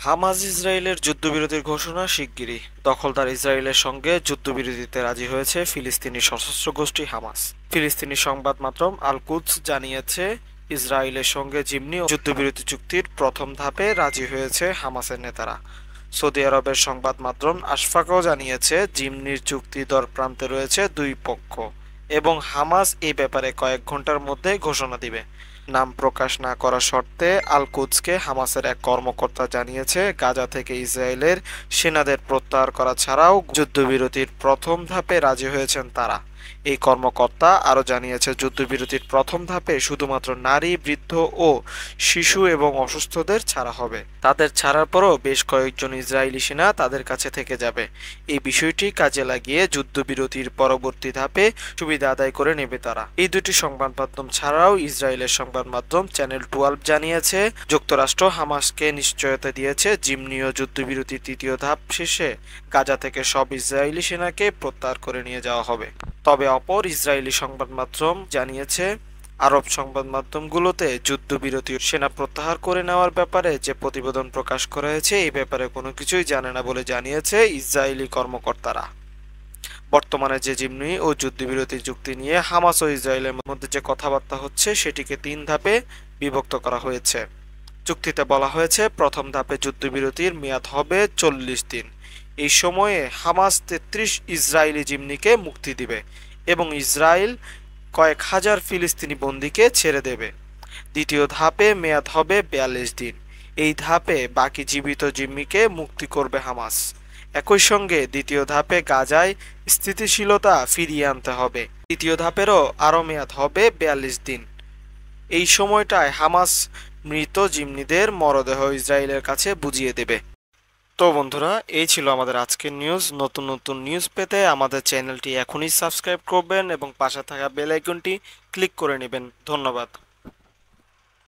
Hamas ইসরায়েলের যুদ্ধবিরতির ঘোষণা শিগগিরই। দখলদার ইসরায়েলের সঙ্গে যুদ্ধবিরতিতে রাজি হয়েছে ফিলিস্তিনি সশস্ত্র গোষ্ঠী হামাস। ফিলিস্তিনি সংবাদ মাধ্যম আল কুদস জানিয়েছে, ইসরায়েলের সঙ্গে জিমনি যুদ্ধবিরতি চুক্তির প্রথম ধাপে রাজি হয়েছে হামাসের নেতারা। সৌদি আরবের সংবাদ মাধ্যম আশফাকও জানিয়েছে, জিমনির চুক্তি দর প্রান্তে রয়েছে দুই পক্ষ এবং হামাস এই ব্যাপারে কয়েক ঘন্টার মধ্যে ঘোষণা দিবে। নাম প্রকাশ না করা শর্তে আল কুদসকে হামাসের এক কর্মকর্তা জানিয়েছে, গাজা থেকে ইসরায়েলের সেনাদের প্রত্যাহার করা ছাড়াও যুদ্ধবিরতির প্রথম ধাপে রাজি হয়েছেন তারা। এই কর্মকর্তা আরও জানিয়েছে, যুদ্ধবিরতির প্রথম ধাপে শুধুমাত্র নারী, বৃদ্ধ ও শিশু এবং অসুস্থদের ছাড়া হবে। তাদের ছাড়ার পরও বেশ কয়েকজন ইসরায়েলি সেনা তাদের কাছে থেকে যাবে। এই বিষয়টি কাজে লাগিয়ে যুদ্ধবিরতির পরবর্তী ধাপে সুবিধা আদায় করে নেবে তারা। এই দুটি সংবাদ মাধ্যম ছাড়াও ইসরায়েলের সংবাদ মাধ্যম চ্যানেল 12 জানিয়েছে, যুক্তরাষ্ট্র হামাসকে নিশ্চয়তা দিয়েছে, জিমনীয় যুদ্ধবিরতির তৃতীয় ধাপ শেষে গাজা থেকে সব ইসরায়েলি সেনাকে প্রত্যাহার করে নিয়ে যাওয়া হবে। তবে অপর ইসরায়েলি সংবাদ মাধ্যম জানিয়েছে, আরব সংবাদ মাধ্যমগুলোতে যুদ্ধবিরতি সেনা প্রত্যাহার করে নেওয়ার ব্যাপারে যে প্রতিবেদন প্রকাশ করা হয়েছে এই ব্যাপারে কোনো কিছুই জানে না বলে জানিয়েছে ইসরায়েলি কর্মকর্তারা। বর্তমানে যে জিমনি ও যুদ্ধবিরতি চুক্তি নিয়ে হামাস ও ইসরায়েলের মধ্যে যে কথাবার্তা হচ্ছে সেটিকে 3 ধাপে বিভক্ত করা হয়েছে। চুক্তিতে বলা হয়েছে, প্রথম ধাপে যুদ্ধবিরতির মেয়াদ হবে 40 দিন। এই সময়ে হামাস 33 ইসরায়েলি জিমনিকে মুক্তি দিবে এবং ইসরায়েল কয়েক হাজার ফিলিস্তিনি বন্দীকে ছেড়ে দেবে। দ্বিতীয় ধাপে মেয়াদ হবে 42 দিন। এই ধাপে বাকি জীবিত জিম্মিকে মুক্তি করবে হামাস। একই সঙ্গে দ্বিতীয় ধাপে গাজায় স্থিতিশীলতা ফিরিয়ে আনতে হবে। তৃতীয় ধাপেরও আরও মেয়াদ হবে 42 দিন। এই সময়টায় হামাস মৃত জিম্মিদের মরদেহ ইসরায়েলের কাছে বুঝিয়ে দেবে। তো বন্ধুরা, এই ছিল আমাদের আজকের নিউজ। নতুন নতুন নিউজ পেতে আমাদের চ্যানেলটি এখনই সাবস্ক্রাইব করবেন এবং পাশে থাকা বেল আইকনটি ক্লিক করে নেবেন। ধন্যবাদ।